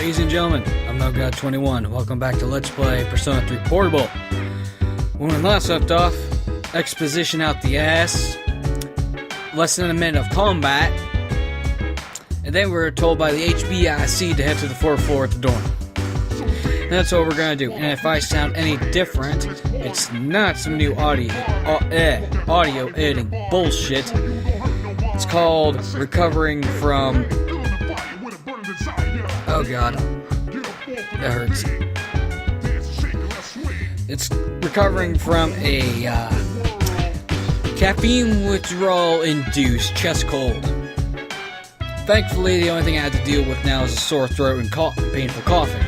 Ladies and gentlemen, I'm NoGod21. Welcome back to Let's Play Persona 3 Portable. When we last left off, exposition out the ass, less than a minute of combat, and then we were told by the HBIC to head to the 4th floor at the dorm. And that's what we're gonna do. And if I sound any different, it's not some new audio editing bullshit. It's called recovering from... Oh god. That hurts. It's recovering from a caffeine withdrawal-induced chest cold. Thankfully, the only thing I had to deal with now is a sore throat and painful coughing.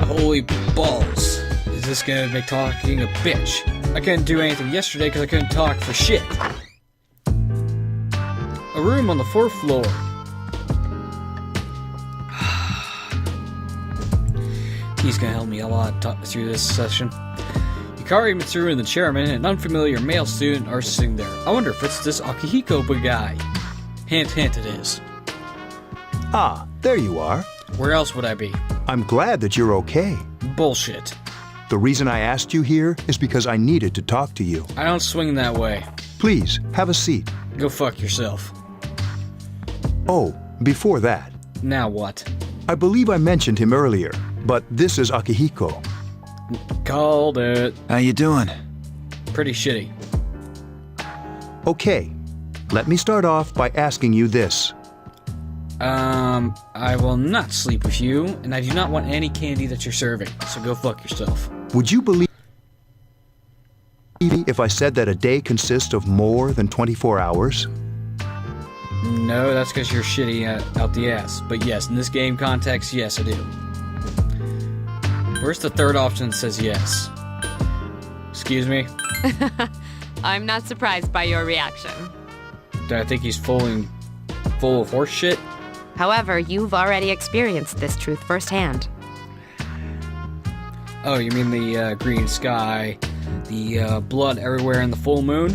Holy balls. Is this gonna make talking a bitch? I couldn't do anything yesterday because I couldn't talk for shit. A room on the 4th floor. He's gonna help me a lot through this session. Yukari Mitsuru and the chairman and an unfamiliar male student are sitting there. I wonder if it's this Akihiko guy. Hint, hint, it is. Ah, there you are. Where else would I be? I'm glad that you're okay. Bullshit. The reason I asked you here is because I needed to talk to you. I don't swing that way. Please, have a seat. Go fuck yourself. Oh, before that. Now what? I believe I mentioned him earlier, but this is Akihiko. Called it. How you doing? Pretty shitty. Okay, let me start off by asking you this. I will not sleep with you, and I do not want any candy that you're serving, so go fuck yourself. Would you believe me if I said that a day consists of more than 24 hours? No, that's because you're shitty out the ass. But yes, in this game context, yes, I do. Where's the third option that says yes? Excuse me? I'm not surprised by your reaction. Do I think he's full of horse shit? However, you've already experienced this truth firsthand. Oh, you mean the green sky, the blood everywhere in the full moon?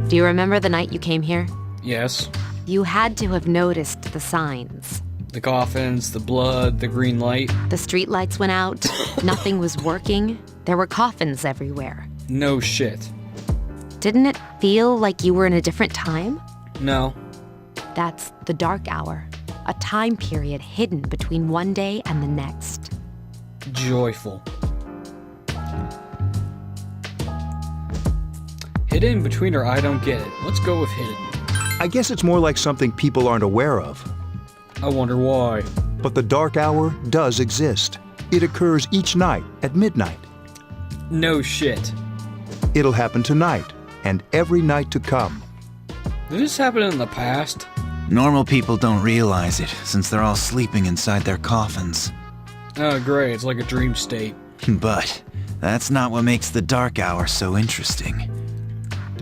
Do you remember the night you came here? Yes. You had to have noticed the signs. The coffins, the blood, the green light. The streetlights went out, nothing was working, there were coffins everywhere. No shit. Didn't it feel like you were in a different time? No. That's the dark hour, a time period hidden between one day and the next. Joyful. Hidden between her, I don't get it. Let's go with hidden. I guess it's more like something people aren't aware of. I wonder why. But the dark hour does exist. It occurs each night at midnight. No shit. It'll happen tonight and every night to come. Did this happen in the past? Normal people don't realize it, since they're all sleeping inside their coffins. Oh great, it's like a dream state. But that's not what makes the dark hour so interesting.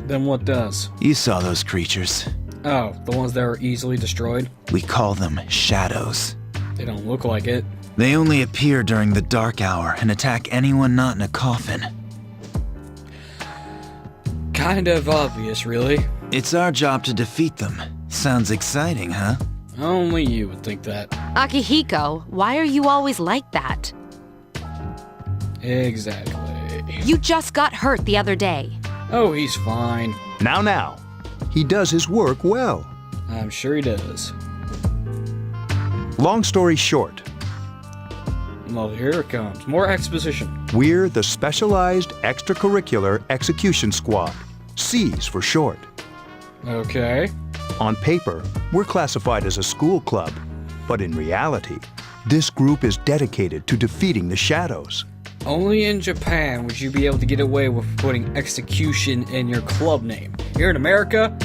Then what does? You saw those creatures. Oh, the ones that were easily destroyed? We call them shadows. They don't look like it. They only appear during the dark hour and attack anyone not in a coffin. Kind of obvious, really. It's our job to defeat them. Sounds exciting, huh? Only you would think that. Akihiko, why are you always like that? Exactly. You just got hurt the other day. Oh, he's fine. Now. He does his work well. I'm sure he does. Long story short, Well, here it comes. More exposition. we're the Specialized Extracurricular Execution Squad. C's for short. Okay. On paper, we're classified as a school club, but in reality, this group is dedicated to defeating the shadows. Only in Japan would you be able to get away with putting execution in your club name. Here in America,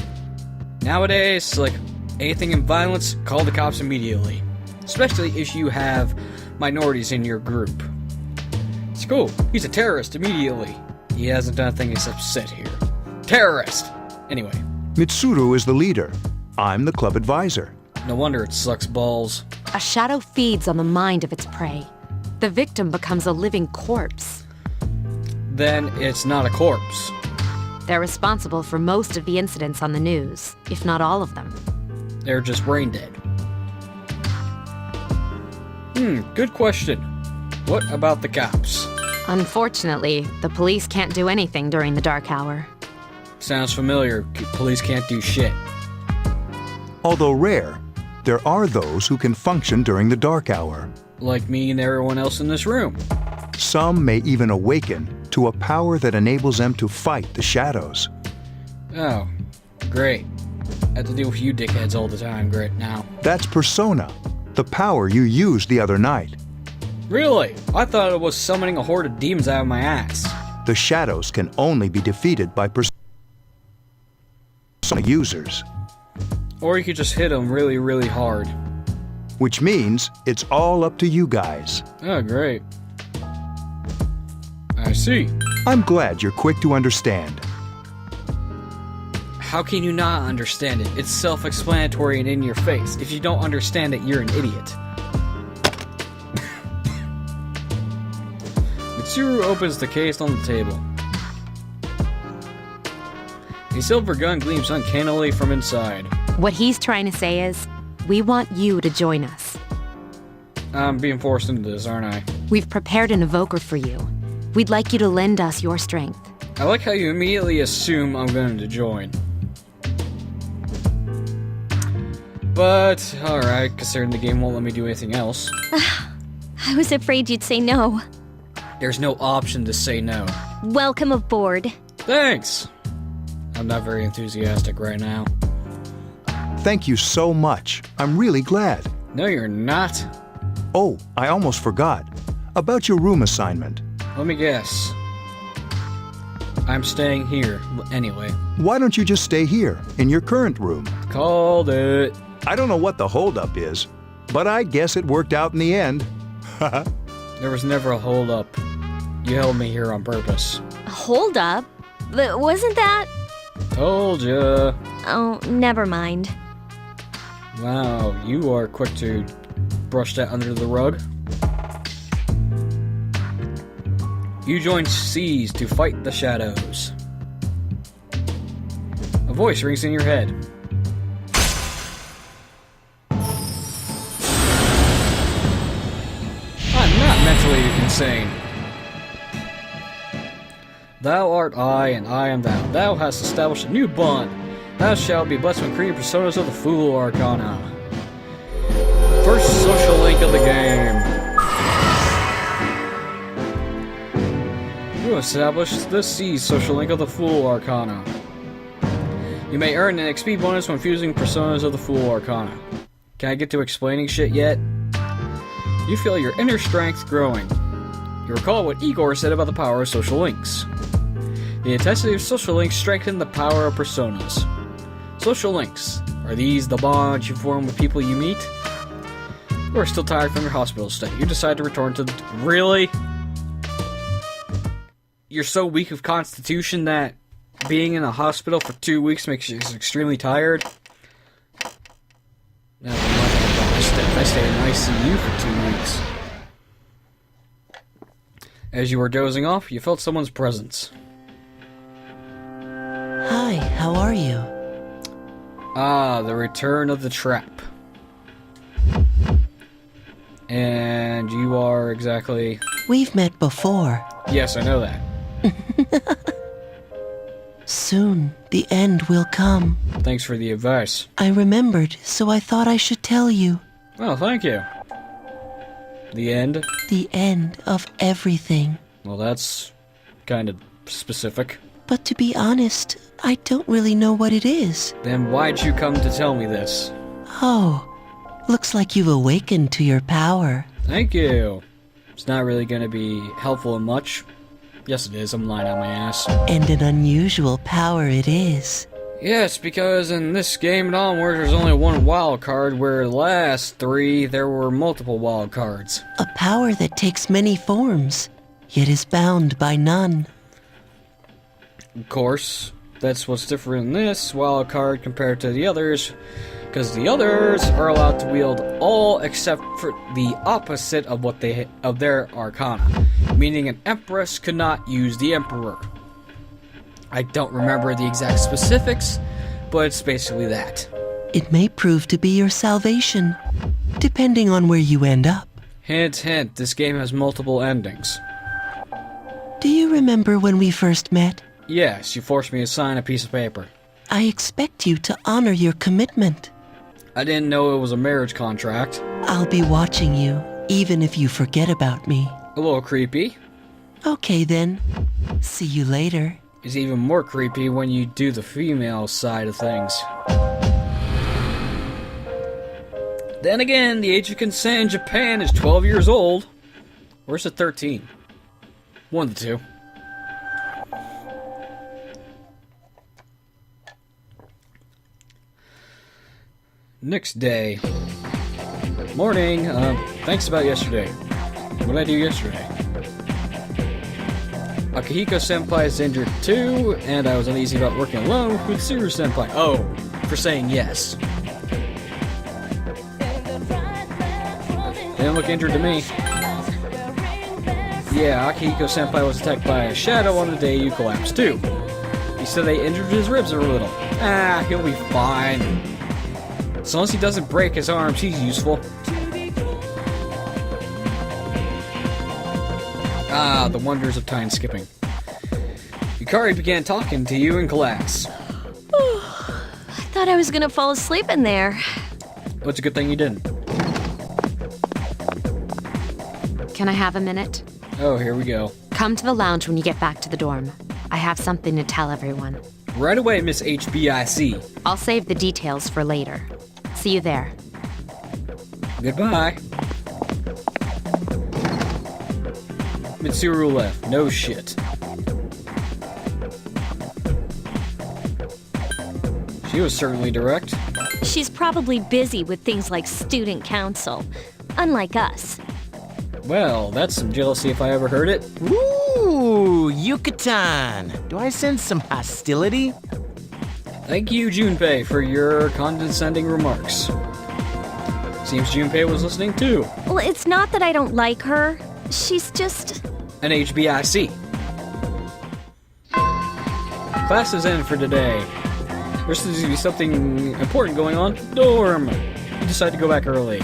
nowadays, like anything in violence, call the cops immediately. Especially if you have minorities in your group. It's cool. He's a terrorist immediately. He hasn't done a thing except sit here. Terrorist! Anyway. Mitsuru is the leader. I'm the club advisor. No wonder it sucks balls. A shadow feeds on the mind of its prey. The victim becomes a living corpse. Then it's not a corpse. They're responsible for most of the incidents on the news, if not all of them. They're just brain dead. Good question. What about the cops? Unfortunately, the police can't do anything during the dark hour. Sounds familiar. Police can't do shit. Although rare, there are those who can function during the dark hour. Like me and everyone else in this room. Some may even awaken to a power that enables them to fight the shadows. Oh, great. I have to deal with you dickheads all the time, great now. That's persona, the power you used the other night. Really? I thought it was summoning a horde of demons out of my ass. The shadows can only be defeated by persona users. Or you could just hit them really, really hard. Which means it's all up to you guys. Oh, great. I see. I'm glad you're quick to understand. How can you not understand it? It's self-explanatory and in your face. If you don't understand it, you're an idiot. Mitsuru opens the case on the table. A silver gun gleams uncannily from inside. What he's trying to say is, we want you to join us. I'm being forced into this, aren't I? We've prepared an evoker for you. We'd like you to lend us your strength. I like how you immediately assume I'm going to join. But, alright, considering the game won't let me do anything else. I was afraid you'd say no. There's no option to say no. Welcome aboard. Thanks! I'm not very enthusiastic right now. Thank you so much. I'm really glad. No, you're not. Oh, I almost forgot. About your room assignment. Let me guess. I'm staying here, anyway. Why don't you just stay here, in your current room? Called it. I don't know what the holdup is, but I guess it worked out in the end. There was never a hold-up. You held me here on purpose. Hold up. Wasn't that? Told ya. Oh, never mind. Wow, you are quick to brush that under the rug. You join C's to fight the shadows. A voice rings in your head. I'm not mentally insane. Thou art I, and I am thou. Thou hast established a new bond. Thou shalt be blessed when creating personas of the Fool Arcana. First social link of the game. You established the C social link of the Fool Arcana. You may earn an XP bonus when fusing personas of the Fool Arcana. Can I get to explaining shit yet? You feel your inner strength growing. You recall what Igor said about the power of social links. The intensity of social links strengthen the power of personas. Social links. Are these the bonds you form with people you meet? You are still tired from your hospital stay. You decide to return to the... Really? You're so weak of constitution that being in a hospital for 2 weeks makes you extremely tired? No, I stayed in ICU for 2 weeks. As you were dozing off, you felt someone's presence. Hi, how are you? Ah, the return of the trap. And you are exactly... We've met before. Yes, I know that. Soon, the end will come. Thanks for the advice. I remembered, so I thought I should tell you. Oh, thank you. The end? The end of everything. Well, that's kind of specific. But to be honest, I don't really know what it is. Then why'd you come to tell me this? Oh, looks like you've awakened to your power. Thank you. It's not really going to be helpful in much. Yes, it is. I'm lying on my ass. And an unusual power it is. Yes, because in this game and onward, there's only one wild card, where the last 3, there were multiple wild cards. A power that takes many forms, yet is bound by none. Of course, that's what's different in this wild card compared to the others, because the others are allowed to wield all except for the opposite of what of their arcana, meaning an empress could not use the emperor. I don't remember the exact specifics, but it's basically that. It may prove to be your salvation, depending on where you end up. Hint, hint, this game has multiple endings. Do you remember when we first met? Yes, you forced me to sign a piece of paper. I expect you to honor your commitment. I didn't know it was a marriage contract. I'll be watching you, even if you forget about me. A little creepy. Okay then. See you later. It's even more creepy when you do the female side of things. Then again, the age of consent in Japan is 12 years old. Or is it 13? One of the two. Next day. Morning. Thanks about yesterday. What did I do yesterday? Akihiko-senpai is injured too, and I was uneasy about working alone with Tsuru-senpai. Oh, for saying yes. Didn't look injured to me. Yeah, Akihiko-senpai was attacked by a shadow on the day you collapsed too. He said they injured his ribs a little. Ah, he'll be fine. As long as he doesn't break his arms, he's useful. Ah, the wonders of time skipping. Yukari began talking to you in class. I thought I was gonna fall asleep in there. What's a good thing you didn't? Can I have a minute? Oh, here we go. Come to the lounge when you get back to the dorm. I have something to tell everyone. Right away, Miss HBIC. I'll save the details for later. See you there. Goodbye. Mitsuru left. No shit. She was certainly direct. She's probably busy with things like student council, unlike us. Well, that's some jealousy if I ever heard it. Ooh, Yucatan. Do I sense some hostility? Thank you, Junpei, for your condescending remarks. Seems Junpei was listening too. Well, it's not that I don't like her. She's just... An HBIC. Class is in for today. There's supposed to be something important going on. Dorm. You decide to go back early.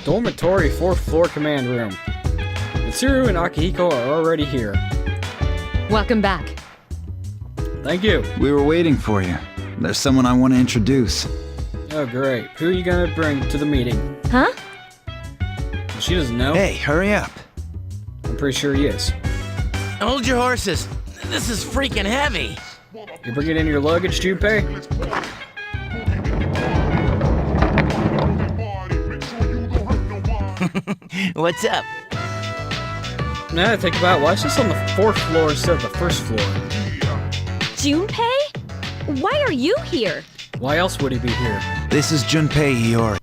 Dormitory 4th floor command room. Mitsuru and Akihiko are already here. Welcome back. Thank you. We were waiting for you. There's someone I want to introduce. Oh, great. Who are you gonna bring to the meeting? Huh? She doesn't know. Hey, hurry up. I'm pretty sure he is. Hold your horses. This is freaking heavy. You bringing in your luggage, Junpei? What's up? Now I think about it, why is this on the 4th floor instead of the 1st floor? Junpei? Why are you here? Why else would he be here? This is Junpei Hiyori.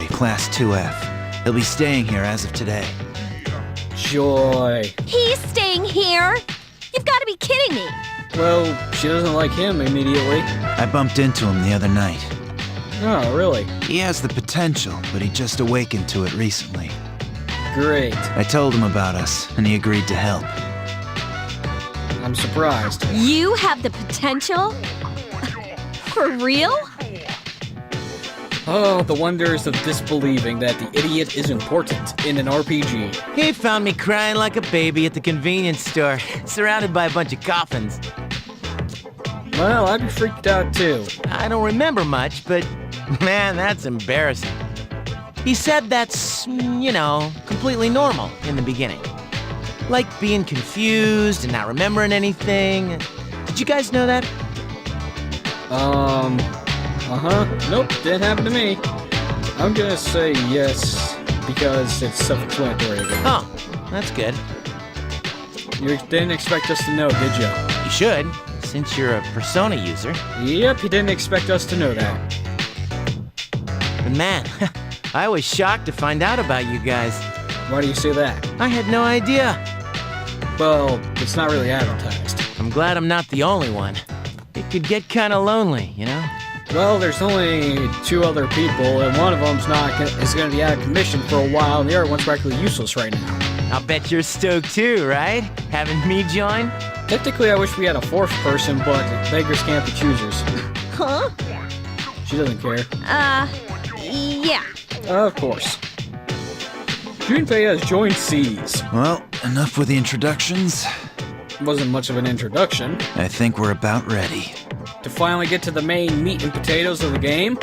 Class 2F. He'll be staying here as of today. Joy. He's staying here? You've got to be kidding me. Well, she doesn't like him immediately. I bumped into him the other night. Oh, really? He has the potential, but he just awakened to it recently. Great. I told him about us, and he agreed to help. I'm surprised. You have the potential? For real? Oh, the wonders of disbelieving that the idiot is important in an RPG. He found me crying like a baby at the convenience store, surrounded by a bunch of coffins. Well, I'd be freaked out too. I don't remember much, but man, that's embarrassing. He said that's, completely normal in the beginning. Like being confused and not remembering anything. Did you guys know that? Nope, didn't happen to me. I'm gonna say yes, because it's self-explanatory. Oh, that's good. You didn't expect us to know, did you? You should, since you're a Persona user. Yep, you didn't expect us to know that. But man, I was shocked to find out about you guys. Why do you say that? I had no idea. Well, it's not really advertised. I'm glad I'm not the only one. It could get kind of lonely, you know? Well, there's only 2 other people, and one of them's is going to be out of commission for a while, and the other one's practically useless right now. I'll bet you're stoked too, right? Having me join? Technically, I wish we had a 4th person, but beggars can't be choosers. Huh? She doesn't care. Yeah. Of course. Junpei has joined Seas. Well, enough with the introductions. Wasn't much of an introduction. I think we're about ready. To finally get to the main meat and potatoes of the game.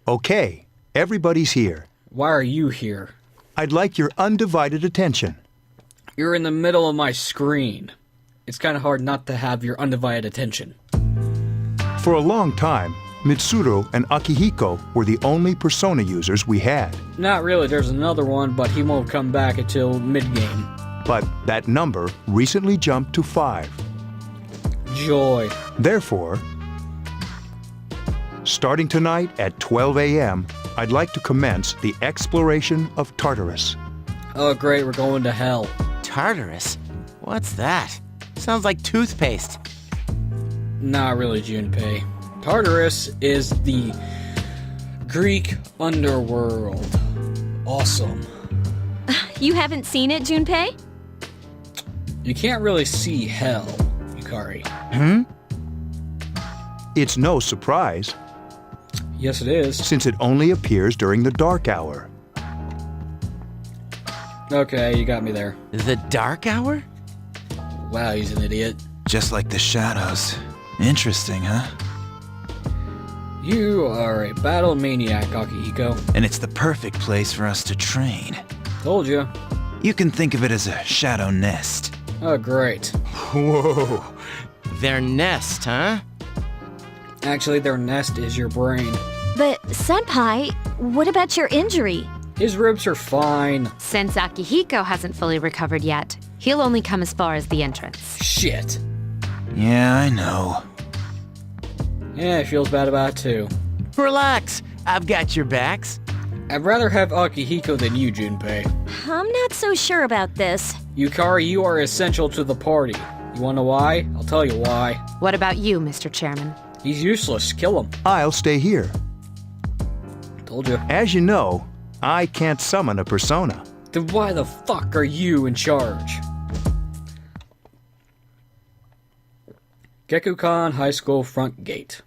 Okay, everybody's here. Why are you here? I'd like your undivided attention. You're in the middle of my screen. It's kind of hard not to have your undivided attention. For a long time, Mitsuru and Akihiko were the only Persona users we had. Not really, there's another one, but he won't come back until mid-game. But that number recently jumped to 5. Joy. Therefore, starting tonight at 12 a.m., I'd like to commence the exploration of Tartarus. Oh great, we're going to hell. Tartarus? What's that? Sounds like toothpaste. Not really, Junpei. Tartarus is the Greek underworld. Awesome. You haven't seen it, Junpei? You can't really see hell, Yukari. It's no surprise, Yes, it is. since it only appears during the dark hour. Okay, you got me there. The Dark Hour? Wow, he's an idiot. Just like the shadows. Interesting, huh? You are a battle maniac, Akihiko. And it's the perfect place for us to train. Told you. You can think of it as a shadow nest. Oh, great. Whoa! Their nest, huh? Actually, their nest is your brain. But, Senpai, what about your injury? His ribs are fine. Since Akihiko hasn't fully recovered yet, he'll only come as far as the entrance. Shit. Yeah, I know. Yeah, he feels bad about it too. Relax, I've got your backs. I'd rather have Akihiko than you, Junpei. I'm not so sure about this. Yukari, you are essential to the party. You wanna know why? I'll tell you why. What about you, Mr. Chairman? He's useless. Kill him. I'll stay here. Told you. As you know, I can't summon a persona. Then why the fuck are you in charge? Gekukan High School front gate.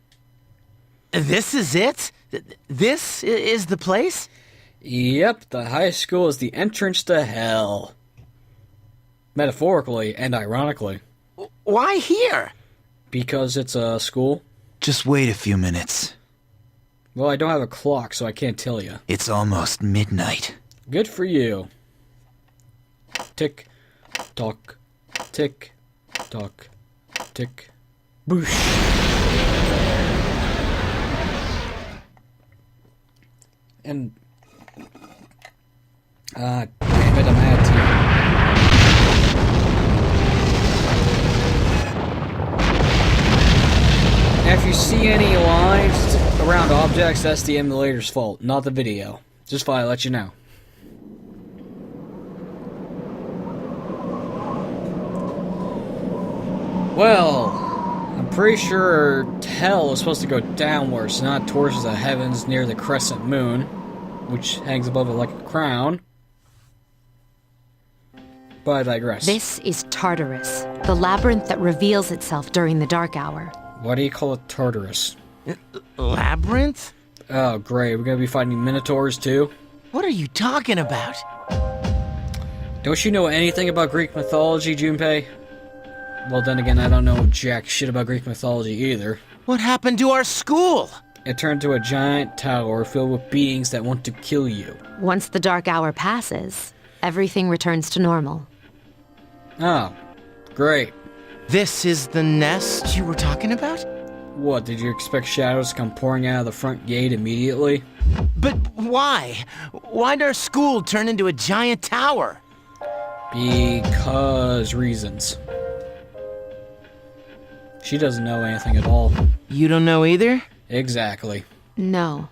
This is it? This is the place? Yep, the high school is the entrance to hell. Metaphorically and ironically. Why here? Because it's a school. Just wait a few minutes. Well, I don't have a clock, so I can't tell you. It's almost midnight. Good for you. Tick, tock, tick, tock, tick, boosh. And, damn it, I'm mad too. Now, if you see any lines around objects, that's the emulator's fault, not the video. Just thought I'd let you know. Well, I'm pretty sure hell is supposed to go downwards, not towards the heavens near the crescent moon, which hangs above it like a crown. But I digress. This is Tartarus, the labyrinth that reveals itself during the dark hour. Why do you call it Tartarus? Labyrinth? Oh, great. We're gonna be fighting minotaurs too? What are you talking about? Don't you know anything about Greek mythology, Junpei? Well, then again, I don't know jack shit about Greek mythology either. What happened to our school? It turned to a giant tower filled with beings that want to kill you. Once the dark hour passes, everything returns to normal. Oh, great. This is the nest you were talking about? What, did you expect shadows to come pouring out of the front gate immediately? But why? Why'd our school turn into a giant tower? Because reasons. She doesn't know anything at all. You don't know either? Exactly. No.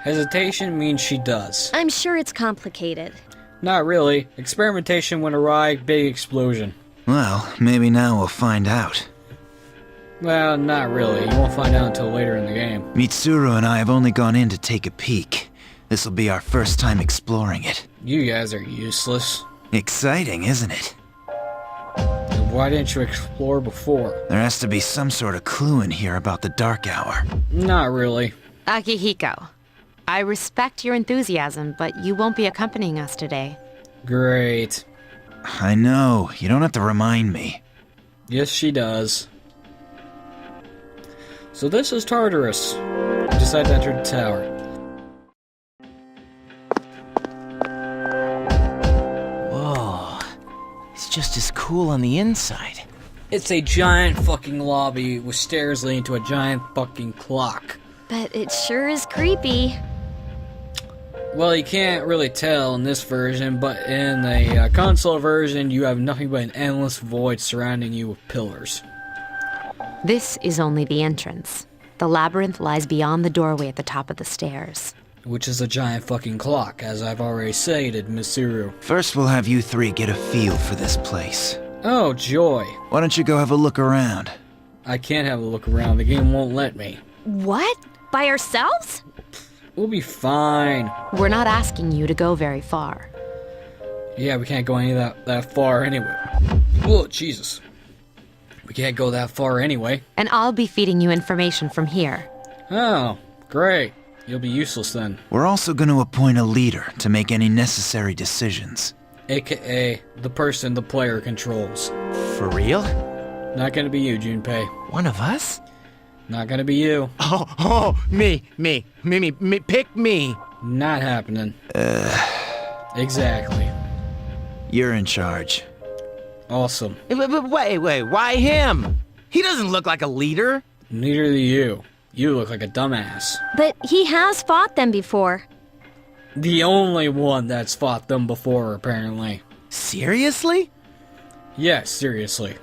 Hesitation means she does. I'm sure it's complicated. Not really. Experimentation went awry, big explosion. Well, maybe now we'll find out. Well, not really. You won't find out until later in the game. Mitsuru and I have only gone in to take a peek. This'll be our first time exploring it. You guys are useless. Exciting, isn't it? Why didn't you explore before? There has to be some sort of clue in here about the Dark Hour. Not really. Akihiko, I respect your enthusiasm, but you won't be accompanying us today. Great. I know, you don't have to remind me. Yes, she does. So this is Tartarus. You decide to enter the tower. Whoa. It's just as cool on the inside. It's a giant fucking lobby with stairs leading to a giant fucking clock. But it sure is creepy. Well, you can't really tell in this version, but in the console version, you have nothing but an endless void surrounding you with pillars. This is only the entrance. The labyrinth lies beyond the doorway at the top of the stairs. Which is a giant fucking clock, as I've already stated, Misuru. First, we'll have you three get a feel for this place. Oh, joy. Why don't you go have a look around? I can't have a look around, the game won't let me. What? By ourselves? We'll be fine. We're not asking you to go very far. Yeah, we can't go any that far anyway. Oh, Jesus. We can't go that far anyway. And I'll be feeding you information from here. Oh, great. You'll be useless then. We're also going to appoint a leader to make any necessary decisions. AKA, the person the player controls. For real? Not gonna be you, Junpei. One of us? Not gonna be you. Me, pick me. Not happening. Exactly. You're in charge. Awesome. Wait, why him? He doesn't look like a leader. Neither do you. You look like a dumbass. But he has fought them before. The only one that's fought them before, apparently. Seriously? Yes, seriously.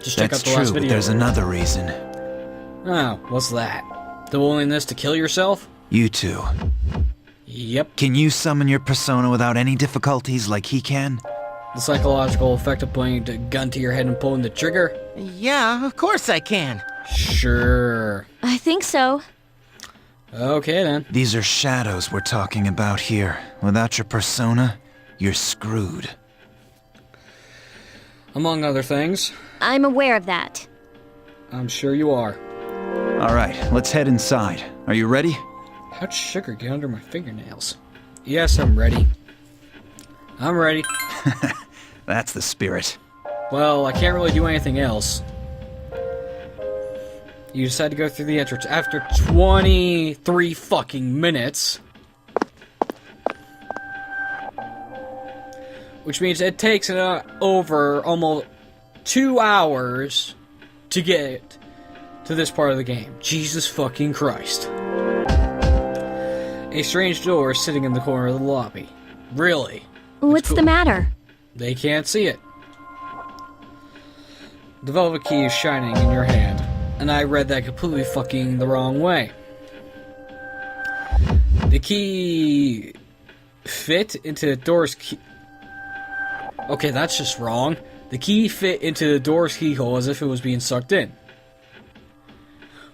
Just check That's out the last true, but video. there's another reason. Oh, what's that? The willingness to kill yourself? You two. Yep. Can you summon your persona without any difficulties like he can? The psychological effect of pointing a gun to your head and pulling the trigger? Yeah, of course I can. Sure. I think so. Okay then. These are shadows we're talking about here. Without your persona, you're screwed. Among other things. I'm aware of that. I'm sure you are. All right, let's head inside. Are you ready? How'd sugar get under my fingernails? Yes, I'm ready. I'm ready. That's the spirit. Well, I can't really do anything else. You decide to go through the entrance after 23 fucking minutes. Which means it takes over almost 2 hours to get to this part of the game. Jesus fucking Christ. A strange door is sitting in the corner of the lobby. Really? What's cool. the matter? They can't see it. The velvet key is shining in your hand, and I read that completely fucking the wrong way. The key fit into the door's key... Okay, that's just wrong. The key fit into the door's keyhole as if it was being sucked in.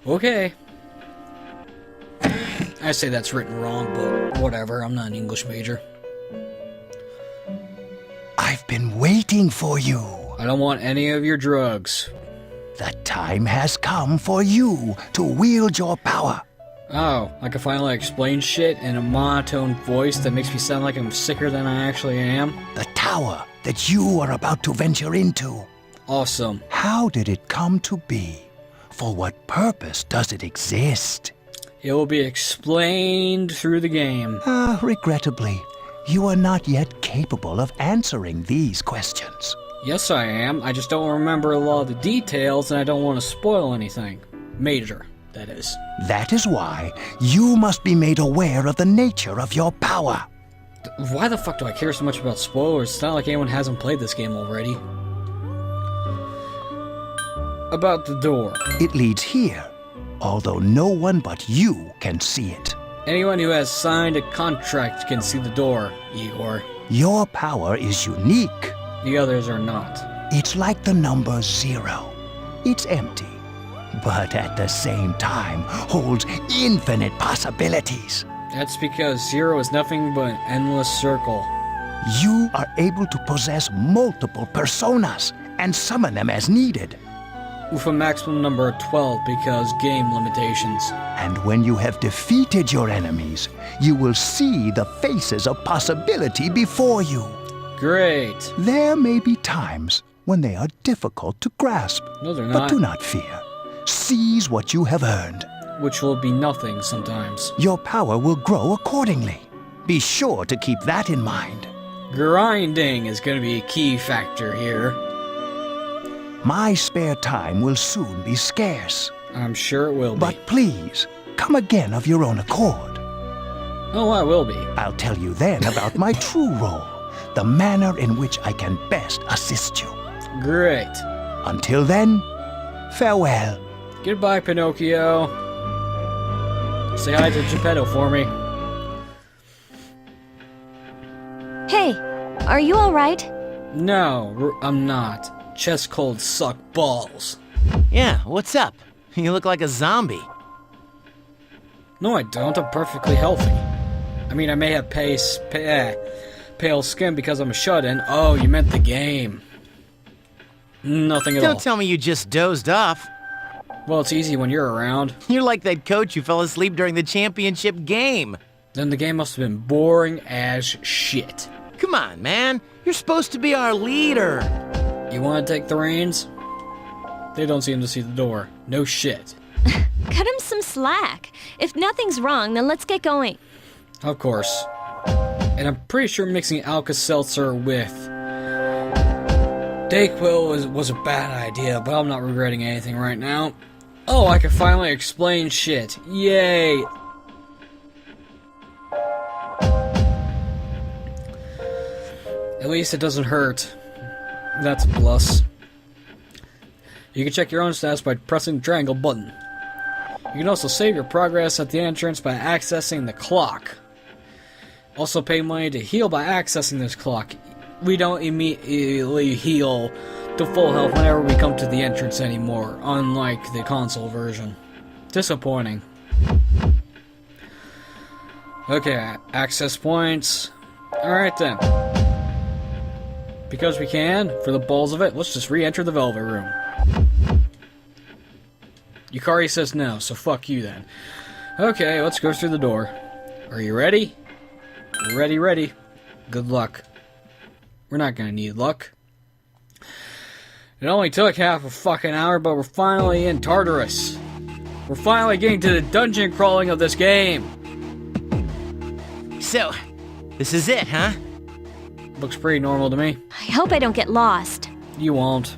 Okay. I say that's written wrong, but whatever, I'm not an English major. I've been waiting for you. I don't want any of your drugs. The time has come for you to wield your power. Oh, I can finally explain shit in a monotone voice that makes me sound like I'm sicker than I actually am. The tower that you are about to venture into. Awesome. How did it come to be? For what purpose does it exist? It will be explained through the game. Regrettably, you are not yet capable of answering these questions. Yes, I am. I just don't remember a lot of the details, and I don't want to spoil anything. Major, that is. That is why you must be made aware of the nature of your power. Why the fuck do I care so much about spoilers? It's not like anyone hasn't played this game already. About the door. It leads here, although no one but you can see it. Anyone who has signed a contract can see the door, Igor. Your power is unique. The others are not. It's like the number 0. It's empty, but at the same time holds infinite possibilities. That's because 0 is nothing but an endless circle. You are able to possess multiple personas and summon them as needed. With a maximum number of 12 because game limitations. And when you have defeated your enemies, you will see the faces of possibility before you. Great. There may be times when they are difficult to grasp. No, they're But not. do not fear. Seize what you have earned. Which will be nothing sometimes. Your power will grow accordingly. Be sure to keep that in mind. Grinding is going to be a key factor here. My spare time will soon be scarce. I'm sure it will be. But please, come again of your own accord. Oh, I will be. I'll tell you then about my true role, the manner in which I can best assist you. Great. Until then, farewell. Goodbye, Pinocchio. Say hi to Geppetto for me. Hey, are you alright? No, I'm not. Chest cold suck balls. Yeah, what's up? You look like a zombie. No, I don't. I'm perfectly healthy. I mean, I may have pale skin because I'm a shut-in. Oh, you meant the game. Nothing at all. Don't tell me you just dozed off. Well, it's easy when you're around. You're like that coach who fell asleep during the championship game. Then the game must have been boring as shit. Come on, man. You're supposed to be our leader. You want to take the reins? They don't seem to see the door. No shit. Cut him some slack. If nothing's wrong, then let's get going. Of course. And I'm pretty sure mixing Alka-Seltzer with Dayquil was a bad idea, but I'm not regretting anything right now. Oh, I can finally explain shit. Yay! At least it doesn't hurt. That's a plus. You can check your own status by pressing the triangle button. You can also save your progress at the entrance by accessing the clock. Also pay money to heal by accessing this clock. We don't immediately heal to full health whenever we come to the entrance anymore, unlike the console version. Disappointing. Okay, access points. Alright then. Because we can, for the balls of it, let's just re-enter the Velvet Room. Yukari says no, so fuck you then. Okay, let's go through the door. Are you ready? Ready, ready. Good luck. We're not gonna need luck. It only took half a fucking hour, but we're finally in Tartarus. We're finally getting to the dungeon crawling of this game. So, this is it, huh? Looks pretty normal to me. I hope I don't get lost. You won't.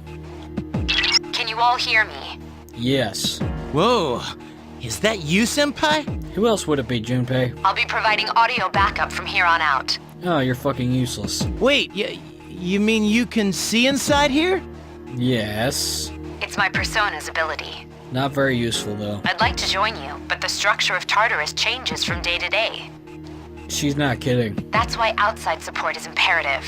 Can you all hear me? Yes. Whoa. Is that you, Senpai? Who else would it be, Junpei? I'll be providing audio backup from here on out. Oh, you're fucking useless. Wait, you mean you can see inside here? Yes. It's my persona's ability. Not very useful, though. I'd like to join you, but the structure of Tartarus changes from day to day. She's not kidding. That's why outside support is imperative.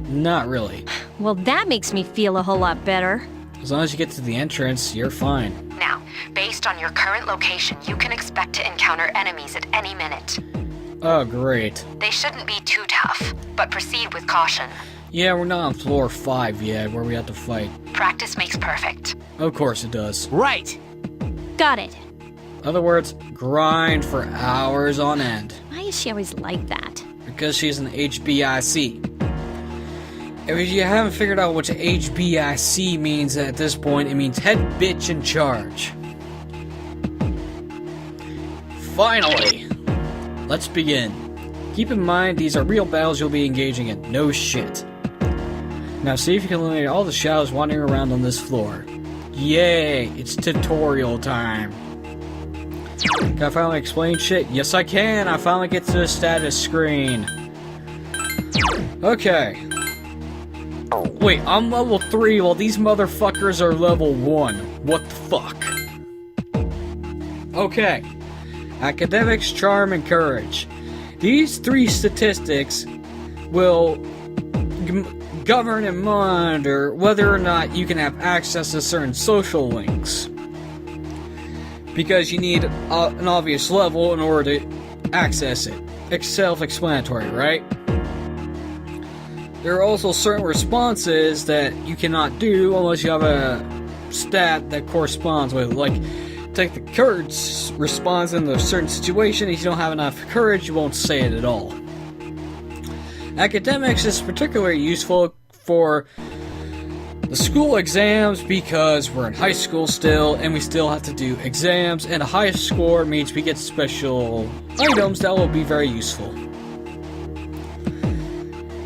Not really. Well, that makes me feel a whole lot better. As long as you get to the entrance, you're fine. Now, based on your current location, you can expect to encounter enemies at any minute. Oh, great. They shouldn't be too tough, but proceed with caution. Yeah, we're not on floor 5 yet, where we have to fight. Practice makes perfect. Of course it does. Right. Got it. In other words, grind for hours on end. Why is she always like that? Because she's an HBIC. If you haven't figured out what HBIC means at this point, it means head bitch in charge. Finally! Let's begin. Keep in mind, these are real battles you'll be engaging in. No shit. Now see if you can eliminate all the shadows wandering around on this floor. Yay! It's tutorial time. Can I finally explain shit? Yes, I can! I finally get to the status screen. Okay. Wait, I'm level 3 while these motherfuckers are level 1. What the fuck? Okay. Academics, charm, and courage. These 3 statistics will govern and monitor whether or not you can have access to certain social links. Because you need an obvious level in order to access it. It's self-explanatory, right? There are also certain responses that you cannot do unless you have a stat that corresponds with, like, take the courage response in a certain situation. If you don't have enough courage, you won't say it at all. Academics is particularly useful for the school exams because we're in high school still and we still have to do exams, and a high score means we get special items that will be very useful.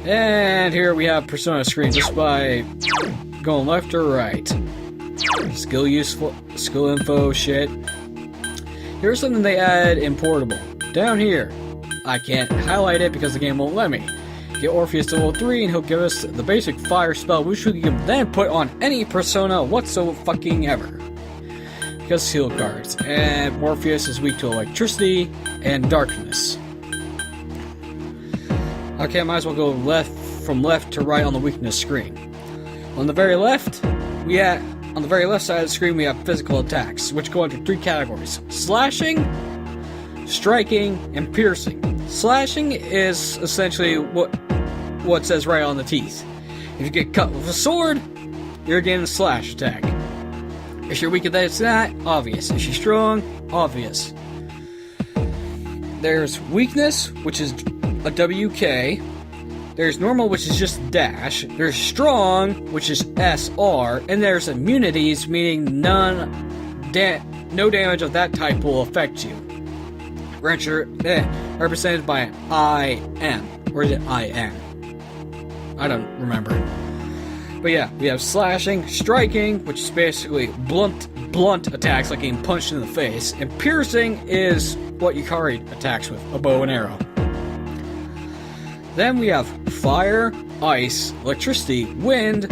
And here we have Persona screen just by going left or right. Skill info shit. Here's something they add in Portable. Down here, I can't highlight it because the game won't let me. Get Orpheus to level 3 and he'll give us the basic fire spell, which we can then put on any persona whatsoever. Because seal cards. And Morpheus is weak to electricity and darkness. Okay, I might as well go from left to right on the weakness screen. On the very left side of the screen, we have physical attacks, which go into 3 categories: slashing, striking, and piercing. Slashing is essentially what says right on the teeth. If you get cut with a sword, you're getting a slash attack. If you're weak at that, obvious. If you're strong, obvious. There's weakness, which is a WK. There's normal, which is just dash. There's strong, which is SR. And there's immunities, meaning no damage of that type will affect you. Represented by IM. Or is it IN? I don't remember. But yeah, we have slashing, striking, which is basically blunt attacks, like getting punched in the face. And piercing is what Yukari attacks with, a bow and arrow. Then we have fire, ice, electricity, wind,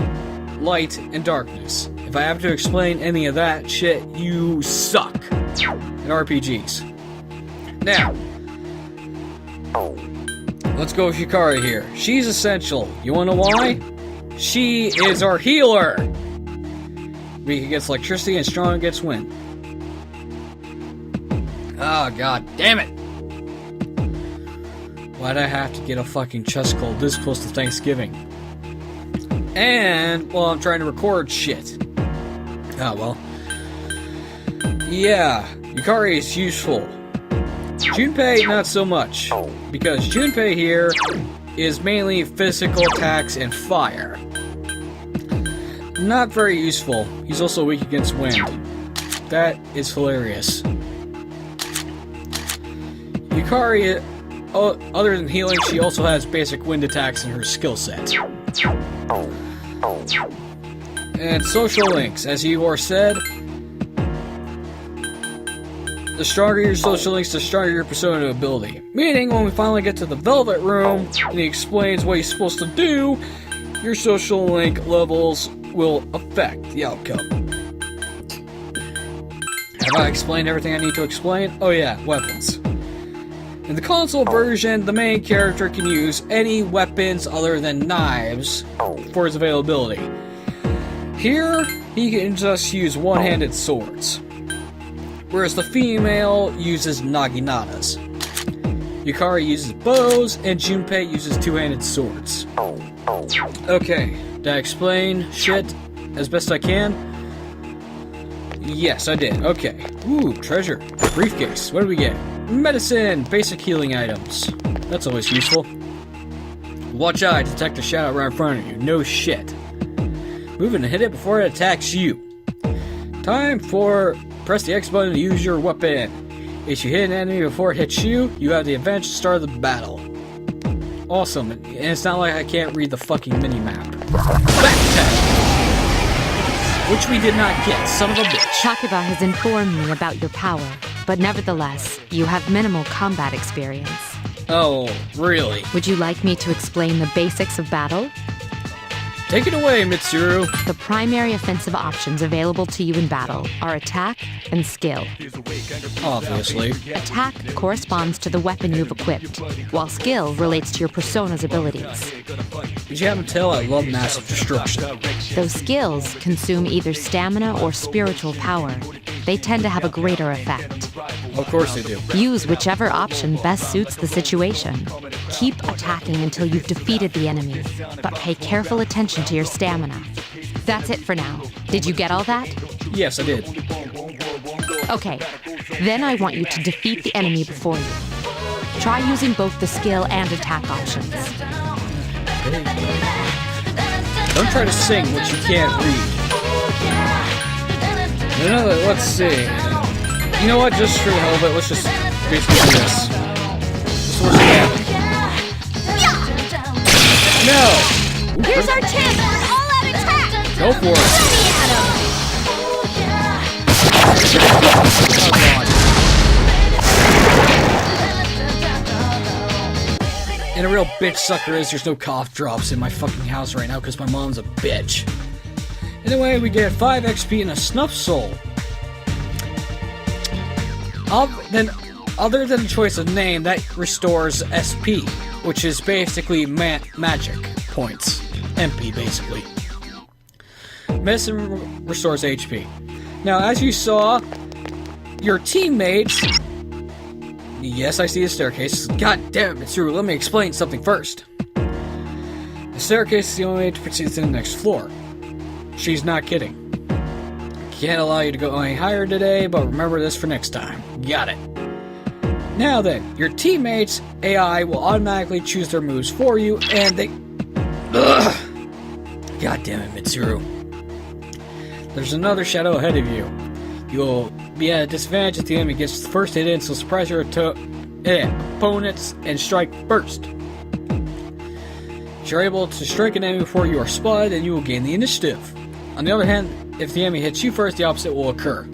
light, and darkness. If I have to explain any of that shit, you suck in RPGs. Now, let's go with Yukari here. She's essential. You wanna know why? She is our healer! Weak against electricity and strong against wind. Oh, god damn it! Why'd I have to get a fucking chest cold this close to Thanksgiving? And, well, I'm trying to record shit. Oh, well. Yeah, Yukari is useful. Junpei, not so much. Because Junpei here is mainly physical attacks and fire. Not very useful. He's also weak against wind. That is hilarious. Yukari, other than healing, she also has basic wind attacks in her skill set. And social links, as Igor said, the stronger your social links, the stronger your persona ability. Meaning, when we finally get to the Velvet Room, and he explains what he's supposed to do, your social link levels will affect the outcome. Have I explained everything I need to explain? Oh yeah, weapons. In the console version, the main character can use any weapons other than knives for his availability. Here, he can just use one-handed swords. Whereas the female uses naginatas. Yukari uses bows, and Junpei uses two-handed swords. Okay, did I explain shit as best I can? Yes, I did. Okay. Ooh, treasure. Briefcase. What do we get? Medicine! Basic healing items. That's always useful. Watch out, detect a shadow right in front of you. No shit. Move and hit it before it attacks you. Time for... Press the X button to use your weapon. If you hit an enemy before it hits you, you have the advantage to start the battle. Awesome, and it's not like I can't read the fucking minimap. Back which we did not get, son of a bitch. Takuba has informed me about your power, but nevertheless, you have minimal combat experience. Oh, really? Would you like me to explain the basics of battle? Take it away, Mitsuru. The primary offensive options available to you in battle are attack and skill. Obviously. Attack corresponds to the weapon you've equipped, while skill relates to your persona's abilities. Did you happen to tell I love massive destruction? Those skills consume either stamina or spiritual power. they tend to have a greater effect. Of course they do. Use whichever option best suits the situation. Keep attacking until you've defeated the enemy, but pay careful attention to your stamina. That's it for now. Did you get all that? Yes, I did. Okay, then I want you to defeat the enemy before you. Try using both the skill and attack options. Don't try to sing what you can't read. Let's see. You know what? Just for the hell of it, let's just basically do this. Just what's happening. No! Here's our chance for an all-out attack! Go for it. Oh, God. And a real bitch sucker is there's no cough drops in my fucking house right now because my mom's a bitch. Anyway, we get 5 XP and a snuff soul. Other than the choice of name, that restores SP, which is basically magic points. MP, basically. Medicine restores HP. Now, as you saw, your teammates... Yes, I see the staircase. God damn it, Mitsuru, let me explain something first. The staircase is the only way to proceed to the next floor. She's not kidding. Can't allow you to go any higher today, but remember this for next time. Got it. Now then, your teammates' AI will automatically choose their moves for you, and they... Ugh. God damn it, Mitsuru. There's another shadow ahead of you. You'll be at a disadvantage if the enemy gets the first hit in, so surprise your opponents and strike first. If you're able to strike an enemy before you are spotted, then you will gain the initiative. On the other hand, if the enemy hits you first, the opposite will occur.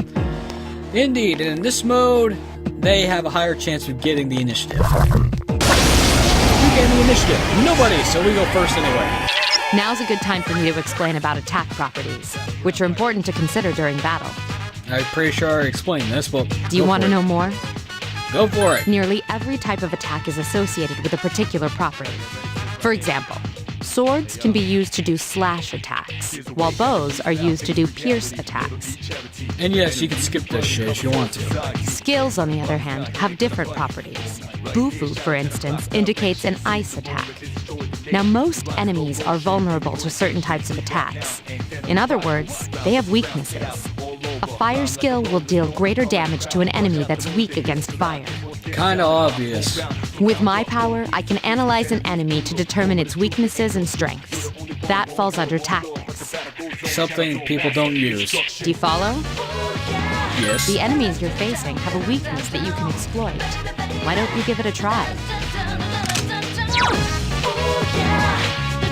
Indeed, and in this mode, they have a higher chance of getting the initiative. Who gained the initiative? Nobody, so we go first anyway. Now's a good time for me to explain about attack properties, which are important to consider during battle. I'm pretty sure I explained this, but... Do you want to know more? Go for it. Nearly every type of attack is associated with a particular property. For example, swords can be used to do slash attacks, while bows are used to do pierce attacks. And yes, you can skip this shit if you want to. Skills, on the other hand, have different properties. Bufu, for instance, indicates an ice attack. Now, most enemies are vulnerable to certain types of attacks. In other words, they have weaknesses. A fire skill will deal greater damage to an enemy that's weak against fire. Kinda obvious. With my power, I can analyze an enemy to determine its weaknesses and strengths. That falls under tactics. Something people don't use. Do you follow? Yes. The enemies you're facing have a weakness that you can exploit. Why don't you give it a try?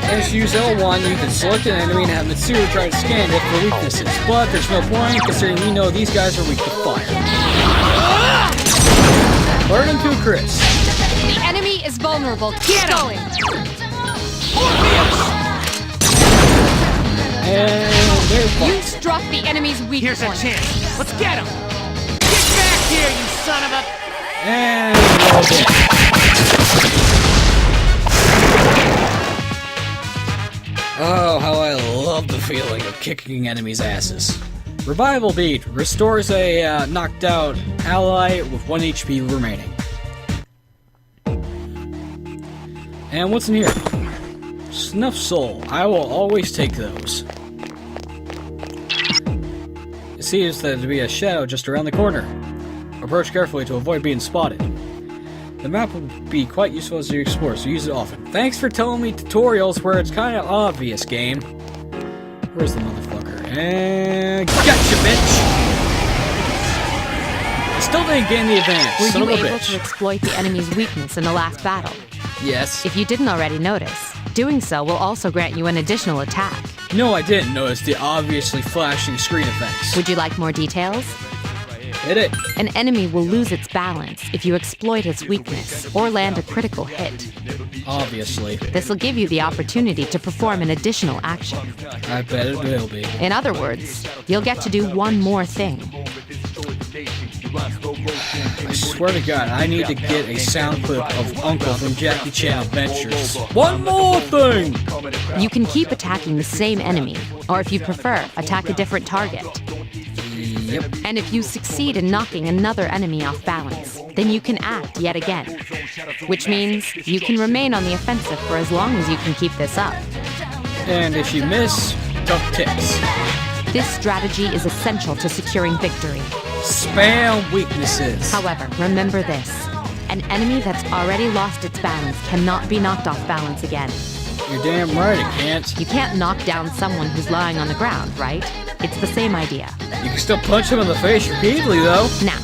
As you use L1, you can select an enemy and have Mitsuru try to scan it for weaknesses. But there's no point, considering we know these guys are weak to fire. Burn him to Chris. The enemy is vulnerable. Keep going. And they're You fucked. struck the enemy's weak Here's a point. chance. Let's get him. Get back here, you son of a... And roll it. Oh, how I love the feeling of kicking enemies' asses. Revival Beat restores a knocked out ally with 1 HP remaining. And what's in here? Snuff Soul. I will always take those. It seems that to be a shadow just around the corner. Approach carefully to avoid being spotted. The map will be quite useful as you explore, so use it often. Thanks for telling me tutorials where it's kind of obvious, game. Where's the motherfucker? And gotcha, bitch! I still didn't gain the advantage, Were son you of a able bitch. to exploit the enemy's weakness in the last battle? Yes. If you didn't already notice, doing so will also grant you an additional attack. No, I didn't notice the obviously flashing screen effects. Would you like more details? Hit it. An enemy will lose its balance if you exploit its weakness or land a critical hit. Obviously. This will give you the opportunity to perform an additional action. I bet it will be. In other words, you'll get to do one more thing. I swear to God, I need to get a sound clip of Uncle from Jackie Chan Adventures. One more thing! You can keep attacking the same enemy, or if you prefer, attack a different target. Yep. And if you succeed in knocking another enemy off balance, then you can act yet again. Which means you can remain on the offensive for as long as you can keep this up. And if you miss, tough tips. This strategy is essential to securing victory. Spam weaknesses. However, remember this. An enemy that's already lost its balance cannot be knocked off balance again. You're damn right it can't. You can't knock down someone who's lying on the ground, right? It's the same idea. You can still punch him in the face repeatedly, though. Now,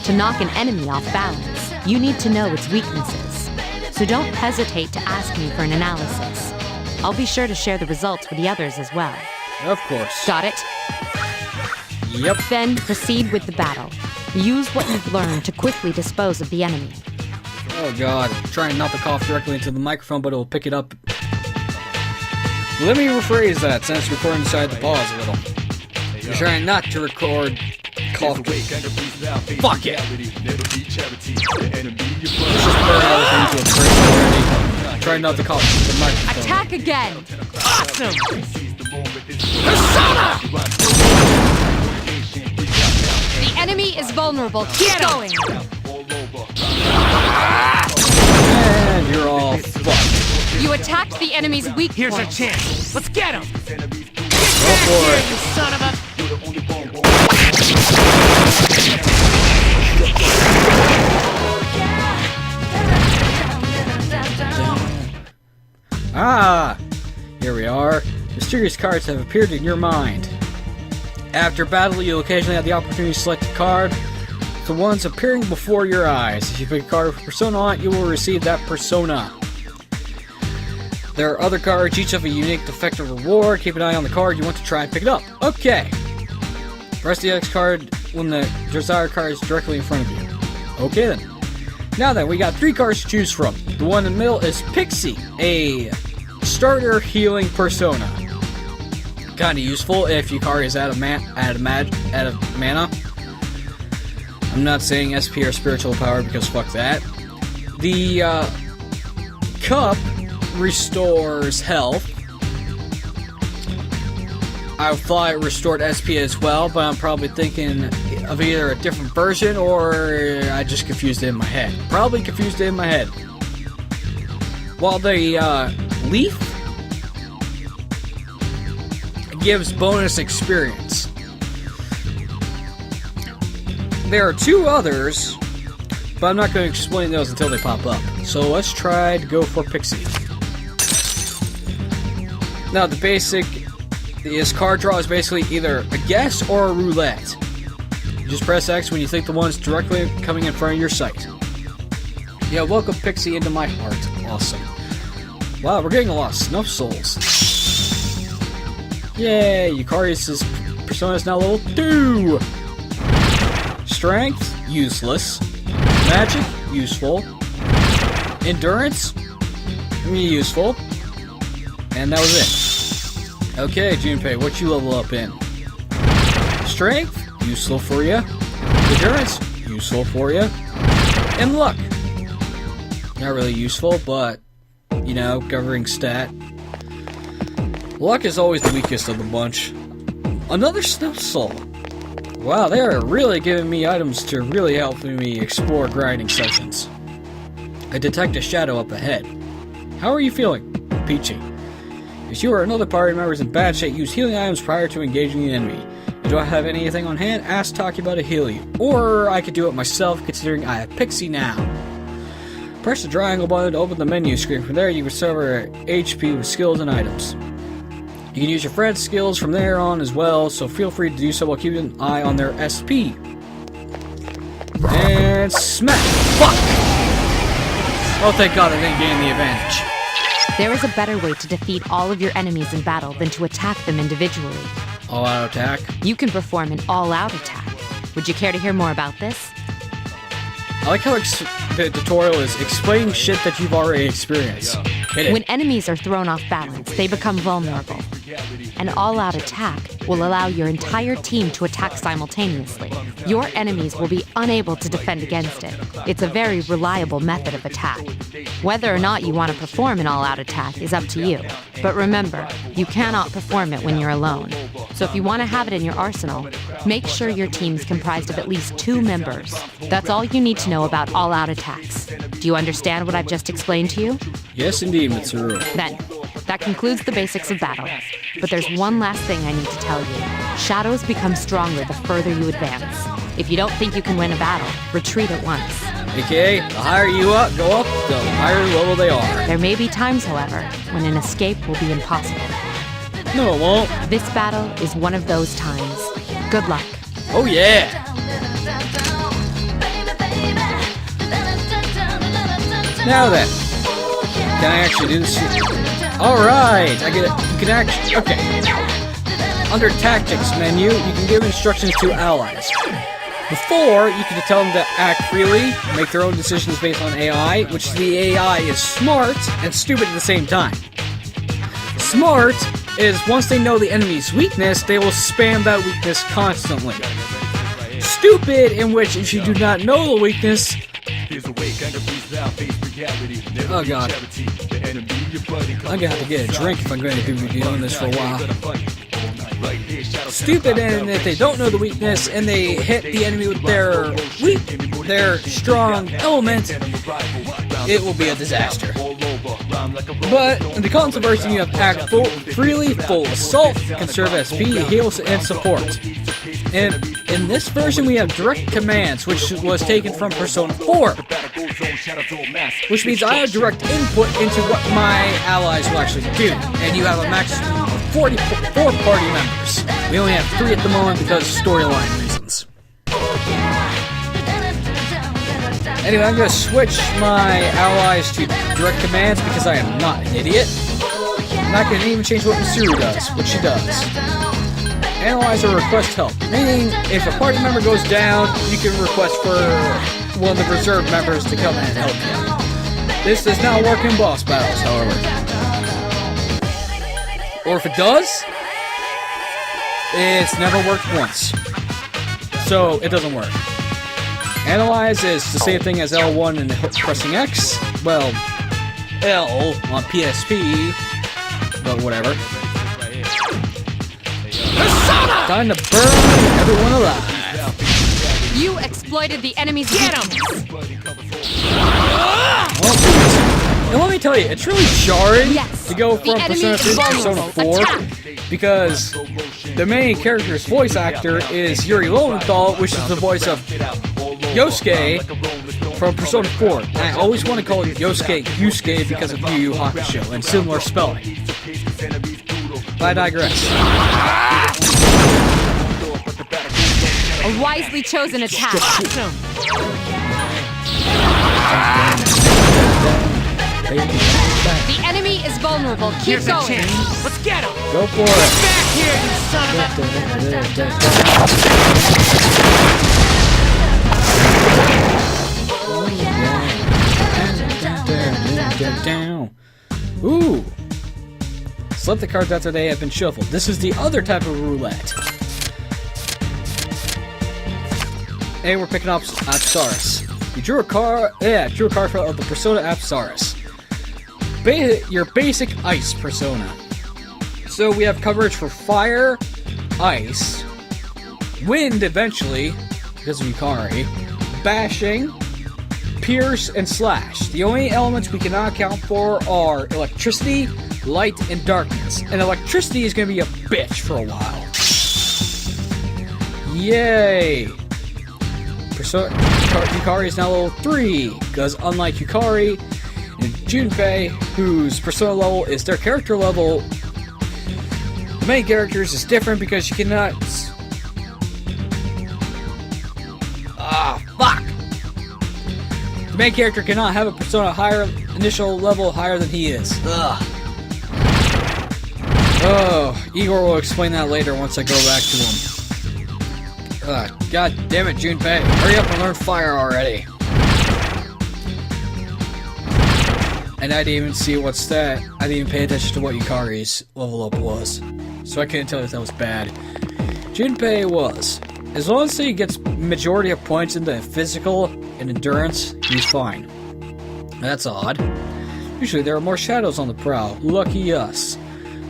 to knock an enemy off balance, you need to know its weaknesses. So don't hesitate to ask me for an analysis. I'll be sure to share the results with the others as well. Of course. Got it? Yep. Then proceed with the battle. Use what you've learned to quickly dispose of the enemy. Oh god, I'm trying not to cough directly into the microphone, but it will pick it up. Let me rephrase that, since it's recording inside the pause a little. You're trying not to record cough. Fuck it! Let's just burn everything to a crisp already. Try not to cough into the microphone. Attack again! Awesome! The enemy is vulnerable. Keep going! And you're all fucked. You attacked the enemy's weak Here's our point. chance. Let's get him! Go for it. You son of a... Ah! Here we are. Mysterious cards have appeared in your mind. After battle, you'll occasionally have the opportunity to select a card. The ones appearing before your eyes. If you pick a card with a persona on it, you will receive that persona. There are other cards, each of a unique defective reward. Keep an eye on the card you want to try and pick it up. Okay. Press the X card when the desired card is directly in front of you. Okay then. Now then, we got 3 cards to choose from. The one in the middle is Pixie, a starter healing persona. Kinda useful if your card is out of mana. I'm not saying SP or spiritual power because fuck that. The cup restores health. I thought it restored SP as well, but I'm probably thinking of either a different version or I just confused it in my head. Probably confused it in my head. While the leaf gives bonus experience. There are 2 others, but I'm not going to explain those until they pop up. So let's try to go for Pixie. Now the basic is card draw is basically either a guess or a roulette. You just press X when you think the one's directly coming in front of your sight. Yeah, welcome Pixie into my heart. Awesome. Wow, we're getting a lot of snuff souls. Yay, Yukarius' persona is now level 2! Strength, useless. Magic, useful. Endurance, useful. And that was it. Okay, Junpei, what you level up in? Strength, useful for you. Endurance, useful for you. And luck. Not really useful, but, you know, covering stat. Luck is always the weakest of the bunch. Another snuff soul. Wow, they are really giving me items to really help me explore grinding sessions. I detect a shadow up ahead. How are you feeling? Peachy. If you or another party member is in bad shape, use healing items prior to engaging the enemy. If you don't have anything on hand, ask Takiba to heal you. Or I could do it myself, considering I have Pixie now. Press the triangle button to open the menu screen. From there, you restore HP with skills and items. You can use your friend's skills from there on as well, so feel free to do so while keeping an eye on their SP. And smack! Fuck! Oh, thank God I didn't gain the advantage. There is a better way to defeat all of your enemies in battle than to attack them individually. All-out attack? You can perform an all-out attack. Would you care to hear more about this? I like how the tutorial is explaining shit that you've already experienced. Hit it. When enemies are thrown off balance, they become vulnerable. An all-out attack will allow your entire team to attack simultaneously. Your enemies will be unable to defend against it. It's a very reliable method of attack. Whether or not you want to perform an all-out attack is up to you. But remember, you cannot perform it when you're alone. So if you want to have it in your arsenal, make sure your team's comprised of at least 2 members. That's all you need to know about all-out attacks. Do you understand what I've just explained to you? Yes, indeed, Mitsuru. Then, that concludes the basics of battle. But there's one last thing I need to tell you. Shadows become stronger the further you advance. If you don't think you can win a battle, retreat at once. AKA, the higher you go up, the higher level they are. There may be times, however, when an escape will be impossible. No, it won't. This battle is one of those times. Good luck. Oh, yeah. Now then, can I actually do this? Alright, I get it. You can actually, okay. Under Tactics menu, you can give instructions to allies. Before, you can tell them to act freely, make their own decisions based on AI, which the AI is smart and stupid at the same time. Smart is once they know the enemy's weakness, they will spam that weakness constantly. Stupid, in which if you do not know the weakness... Oh god. I'm gonna have to get a drink if I'm going to be doing this for a while. Stupid, and if they don't know the weakness and they hit the enemy with their strong element, it will be a disaster. But in the console version, you have act freely, full assault, conserve SP, heals, and support. And in this version, we have direct commands, which was taken from Persona 4. Which means I have direct input into what my allies will actually do. And you have a maximum of 44 party members. We only have 3 at the moment because of storyline reasons. Anyway, I'm going to switch my allies to direct commands because I am not an idiot. I'm not going to even change what Mitsuru does, what she does. Analyze or request help, meaning if a party member goes down, you can request for one of the reserve members to come and help you. This does not work in boss battles, however. Or if it does, it's never worked once. So it doesn't work. Analyze is the same thing as L1 and pressing X. Well, L on PSP, but whatever. Time to burn everyone alive. You exploited the enemy's weakness. And let me tell you, it's really jarring to go from the Persona 3 to Persona 4 because the main character's voice actor is Yuri Lowenthal, which is the voice of Yosuke from Persona 4. And I always want to call it Yusuke because of Yu Yu Hakusho and similar spelling. But I digress. A wisely chosen attack. The enemy is vulnerable. Keep going. Let's get him! Go for it. Back here, you son Down. Ooh. Select the cards after they have been shuffled. This is the other type of roulette. And we're picking up Apsaris. You drew a card. Yeah, drew a card of the Persona Apsaris. Your basic ice persona. So we have coverage for fire, ice, wind eventually, because of Yukari, bashing, pierce, and slash. The only elements we cannot account for are electricity, light, and darkness. And electricity is going to be a bitch for a while. Yay! Yukari is now level 3, because unlike Yukari and Junpei, whose persona level is their character level, the main characters is different because you cannot... fuck! The main character cannot have a persona higher, initial level higher than he is. Ugh. Oh, Igor will explain that later once I go back to him. God damn it, Junpei. Hurry up and learn fire already. And I didn't even see what's that. I didn't even pay attention to what Yukari's level up was. so I couldn't tell if that was bad. Junpei was. As long as he gets majority of points into physical and endurance, he's fine. That's odd. Usually there are more shadows on the prowl. Lucky us.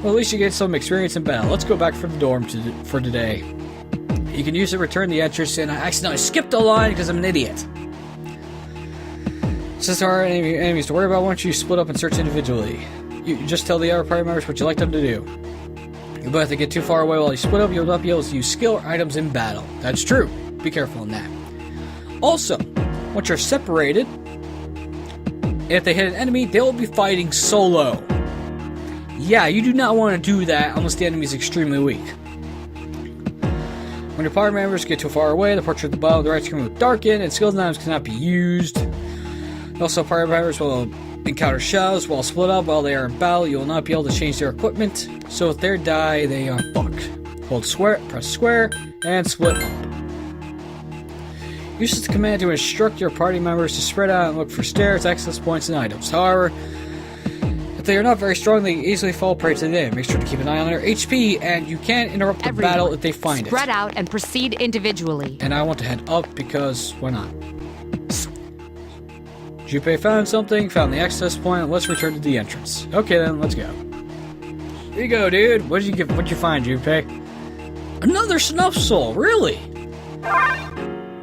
Well, at least you get some experience in battle. Let's go back for the dorm for today. You can use it to return the entrance, and I accidentally skipped a line because I'm an idiot. Since there are enemies to worry about, why don't you split up and search individually? You just tell the other party members what you'd like them to do. But if they get too far away while you split up, you'll not be able to use skill or items in battle. That's true. Be careful in that. Also, once you're separated, if they hit an enemy, they will be fighting solo. Yeah, you do not want to do that unless the enemy is extremely weak. When your party members get too far away, the portrait of the battle directs can move darken, and skills and items cannot be used. Also, party members will encounter shadows while split up. While they are in battle, you will not be able to change their equipment. So if they die, they are fucked. Hold square, press square, and split up. Use the command to instruct your party members to spread out and look for stairs, access points, and items. However, if they are not very strong, they easily fall prey to them. Make sure to keep an eye on their HP, and you can't interrupt the battle if they find spread out and proceed individually. And I want to head up because why not? Junpei found something, found the access point. Let's return to the entrance. Okay then, let's go. Here you go, dude. What'd you find, Junpei? Another snuff soul, really?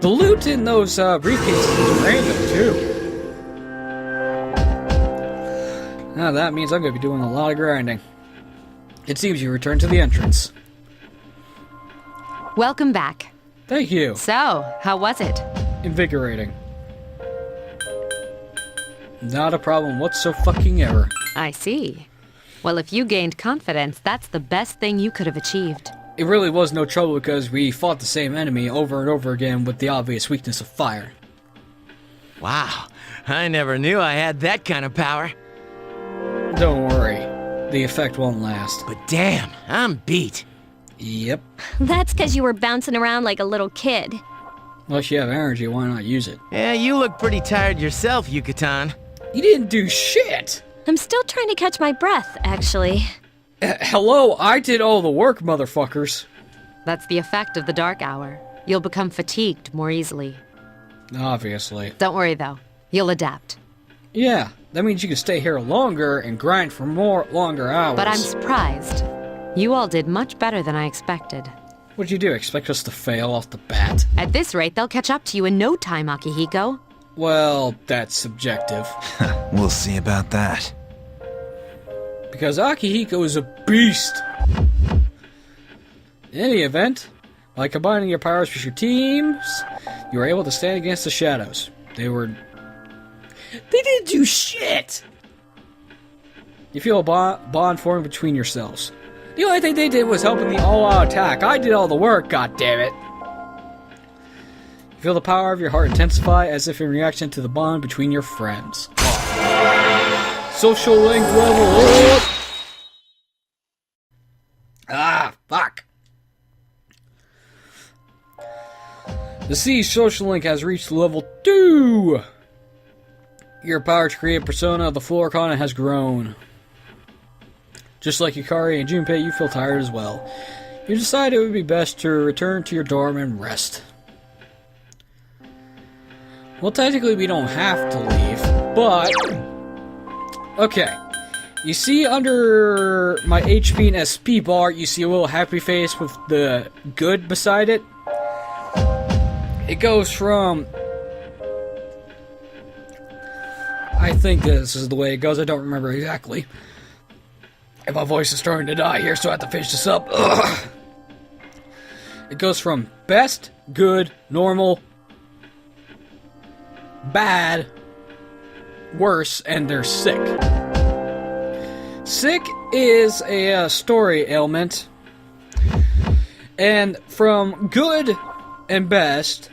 The loot in those briefcases is random too. Now that means I'm going to be doing a lot of grinding. It seems you returned to the entrance. Welcome back. Thank you. So, how was it? Invigorating. Not a problem whatsoever. I see. Well, if you gained confidence, that's the best thing you could have achieved. It really was no trouble because we fought the same enemy over and over again with the obvious weakness of fire. Wow, I never knew I had that kind of power. Don't worry, the effect won't last. But damn, I'm beat. Yep. That's because you were bouncing around like a little kid. Unless you have energy, why not use it? Yeah, you look pretty tired yourself, Yucatan. You didn't do shit! I'm still trying to catch my breath, actually. Hello, I did all the work, motherfuckers. That's the effect of the dark hour. You'll become fatigued more easily. Obviously. Don't worry, though. You'll adapt. Yeah, that means you can stay here longer and grind for longer hours. But I'm surprised. You all did much better than I expected. What'd you do, expect us to fail off the bat? At this rate, they'll catch up to you in no time, Akihiko. Well, that's subjective. We'll see about that. Because Akihiko is a beast! In any event, by combining your powers with your teams, you were able to stand against the shadows. They didn't do shit! You feel a bond forming between yourselves. The only thing they did was helping the all-out attack. I did all the work, goddammit! You feel the power of your heart intensify as if in reaction to the bond between your friends. Social link level up! Ah, fuck! The C's social link has reached level 2! Your power to create persona of the Floricon has grown. Just like Yukari and Junpei, you feel tired as well. You decide it would be best to return to your dorm and rest. Well, technically we don't have to leave, but... Okay. You see under my HP and SP bar, you see a little happy face with the good beside it? It goes from... I think this is the way it goes, I don't remember exactly. And my voice is starting to die here, so I have to finish this up. Ugh. It goes from best, good, normal, bad, worse, and they're sick. Sick is a story ailment, and from good and best,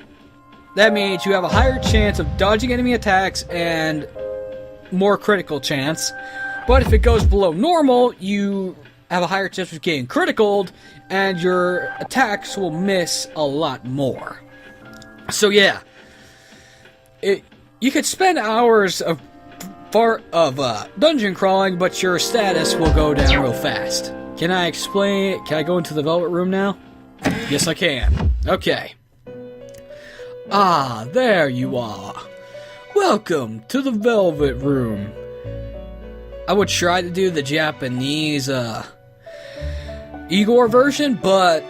that means you have a higher chance of dodging enemy attacks and more critical chance. But if it goes below normal, you have a higher chance of getting criticaled, and your attacks will miss a lot more. So yeah, you could spend hours of dungeon crawling, but your status will go down real fast. Can I explain? Can I go into the Velvet Room now? Yes, I can. Okay. Ah, there you are. Welcome to the Velvet Room. I would try to do the Japanese, Igor version, but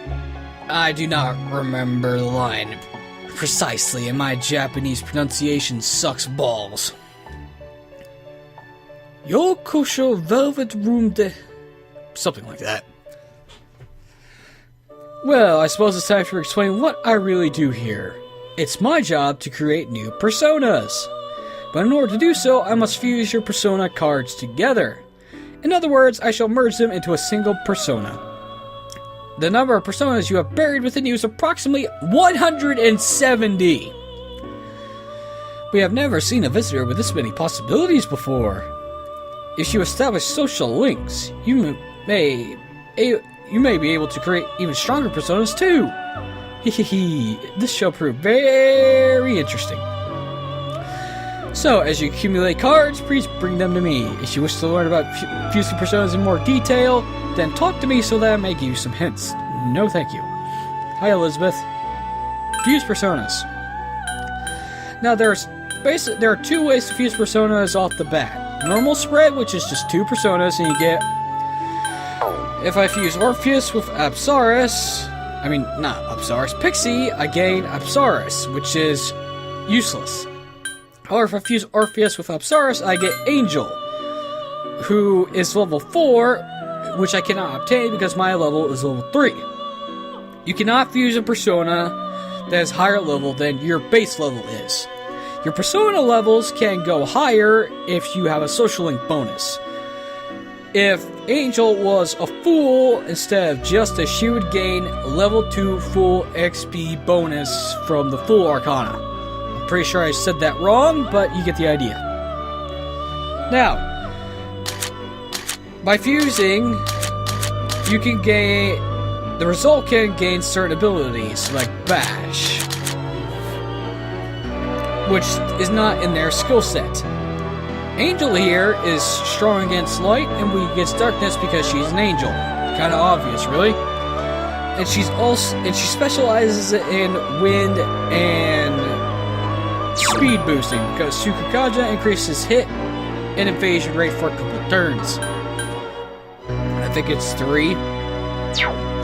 I do not remember the line precisely, and my Japanese pronunciation sucks balls. Yokosho Velvet Room de... something like that. Well, I suppose it's time to explain what I really do here. It's my job to create new personas. But in order to do so, I must fuse your persona cards together. In other words, I shall merge them into a single persona. The number of personas you have buried within you is approximately 170. We have never seen a visitor with this many possibilities before. If you establish social links, you may be able to create even stronger personas too. Hehehe, this shall prove very interesting. So, as you accumulate cards, please bring them to me. If you wish to learn about fusing personas in more detail, then talk to me so that I may give you some hints. No thank you. Hi Elizabeth. Fuse personas. Now there are two ways to fuse personas off the bat. Normal spread, which is just 2 personas, and you get... If I fuse Orpheus with Pixie, I gain Apsaris, which is useless. However, if I fuse Orpheus with Apsaris, I get Angel, who is level 4, which I cannot obtain because my level is level 3. You cannot fuse a persona that is higher level than your base level is. Your persona levels can go higher if you have a social link bonus. If Angel was a fool instead of Justice, she would gain level 2 full XP bonus from the Fool Arcana. I'm pretty sure I said that wrong, but you get the idea. Now, by fusing, you can gain... the result can gain certain abilities, like Bash, which is not in their skill set. Angel here is strong against light and weak against darkness because she's an angel. Kind of obvious, really. And she specializes in wind and speed boosting because Sukukaja increases hit and evasion rate for a couple of turns. I think it's 3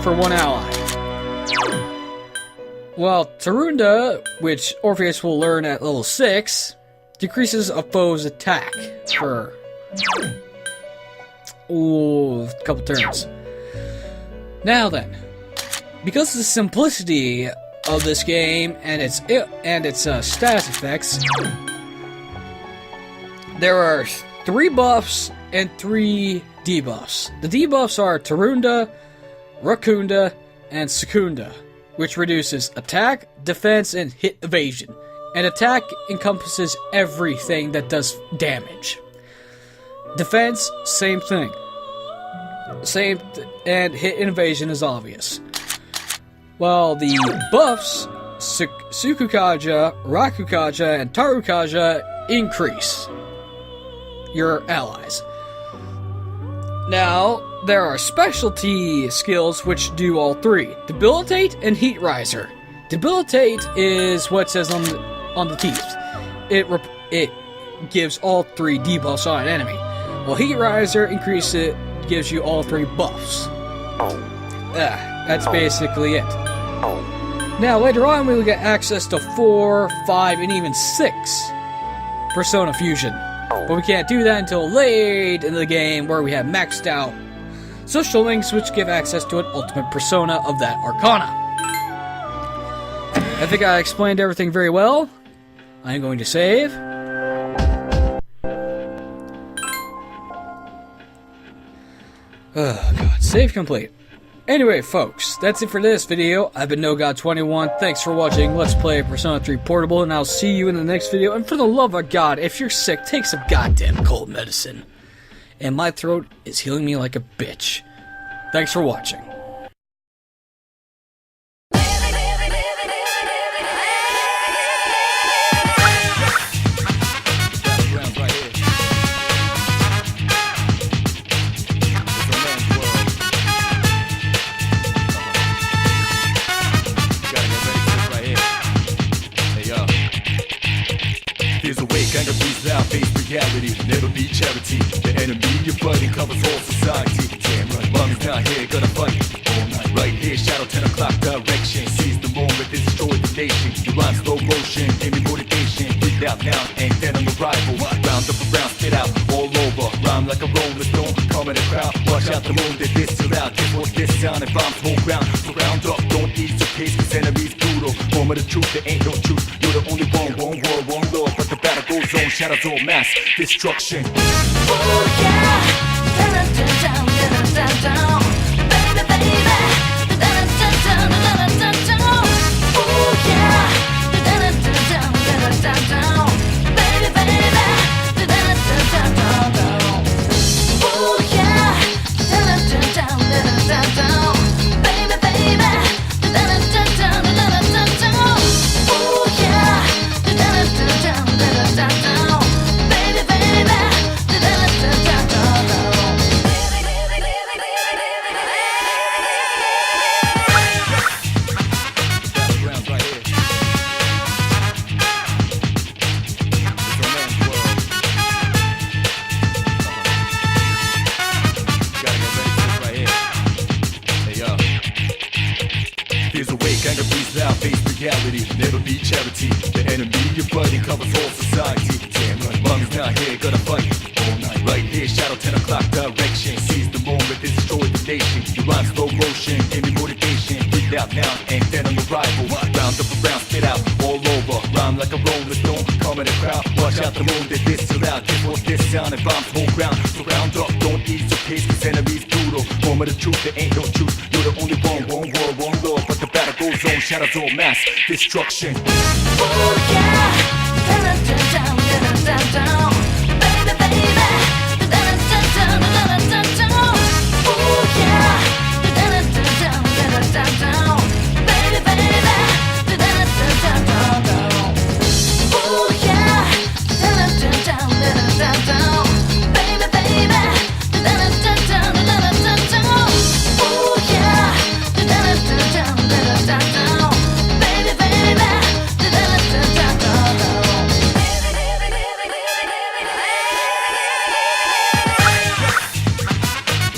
for one ally. While Tarunda, which Orpheus will learn at level 6, decreases a foe's attack for a couple turns. Now then, because of the simplicity of this game and its status effects, there are 3 buffs and 3 debuffs. The debuffs are Tarunda, Rakunda, and Secunda, which reduces attack, defense, and hit evasion. And attack encompasses everything that does damage. Defense, same thing. And hit and evasion is obvious. While the buffs, Sukukaja, Rakukaja, and Tarukaja increase your allies. Now, there are specialty skills which do all 3. Debilitate and Heat Riser. Debilitate is what it says on the teeth. It gives all 3 debuffs on an enemy. While Heat Riser gives you all 3 buffs. That's basically it. Now, later on, we will get access to 4, 5, and even 6 Persona Fusion. But we can't do that until late in the game, where we have maxed out social links which give access to an ultimate persona of that Arcana. I think I explained everything very well. I'm going to save. Oh god, save complete. Anyway, folks, that's it for this video. I've been NoGod21. Thanks for watching Let's Play Persona 3 Portable, and I'll see you in the next video. And for the love of God, if you're sick, take some goddamn cold medicine. And my throat is healing me like a bitch. Thanks for watching. reality, never be charity. The enemy you're fighting covers all society. Damn right, mommy's not here, gonna fight all night. Right here, shadow 10 o'clock direction. Seize the moment, destroy the nation. You rhyme slow motion, give me motivation. Breathe out now, ain't dead on arrival. Round up around, spit out all over. Rhyme like a rolling stone, come in the crowd. Watch out the moon, that this too loud. This what's this sound and bombs whole ground. So round up, don't ease your pace, cause enemies brutal. Moment of truth, there ain't no truth. You're the only one war, one love. But the battle goes on, shadows all mass destruction. Oh yeah, down, down, down, down, down, baby, baby, down, down, down, down, down, down. Oh yeah, down, down, down, down, down, baby, baby, down, down, down, down, down. Oh yeah, down, down, down, down, down, baby, baby, down, down, down, down, down, down. Oh yeah, down, down, down, down, down, baby, baby, down, down, down, down, down. Battlegrounds right here. It's a man's world. Gotta get ready for this right here. Hey yo. Fears awake, anger breathes out, face reality, never be charity. The enemy you're fighting covers all society. Damn right, mommy's not here, gonna fight all night. Right here, shadow 10 o'clock direction. Seize the moment, destroy the nation. You rhyme slow motion, give me motivation. Breathe out now, ain't dead on arrival. Round up around, spit out all over. Rhyme like a rolling stone, come in the crowd. Watch out the moon, that this too loud. This what's this sound and bombs whole ground. So round up, don't ease your pace, cause enemies brutal. Moment of truth, there ain't no truth. You're the only one war, one love. But the battle goes on, shadows all mass destruction. Oh yeah, down, down, down, down, down, baby, baby, down, down, down, down, down. Oh yeah, down, down, down, down, down, baby, baby, down, down, down, down. Oh yeah, down, down, down, down, down, baby, baby, down, down, down, down, down. Oh yeah, down, down, down, down, down, baby, baby, down, down, down, down, down.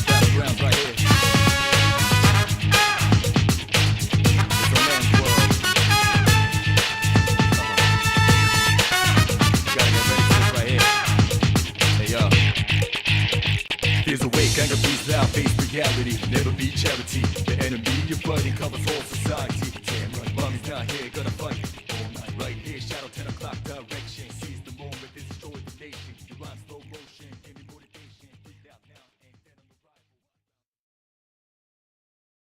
Battlegrounds right here. It's a man's world. Gotta get ready for this right here. Hey yo. Fears awake, anger breathes out, face reality, never be charity. The enemy you're fighting covers all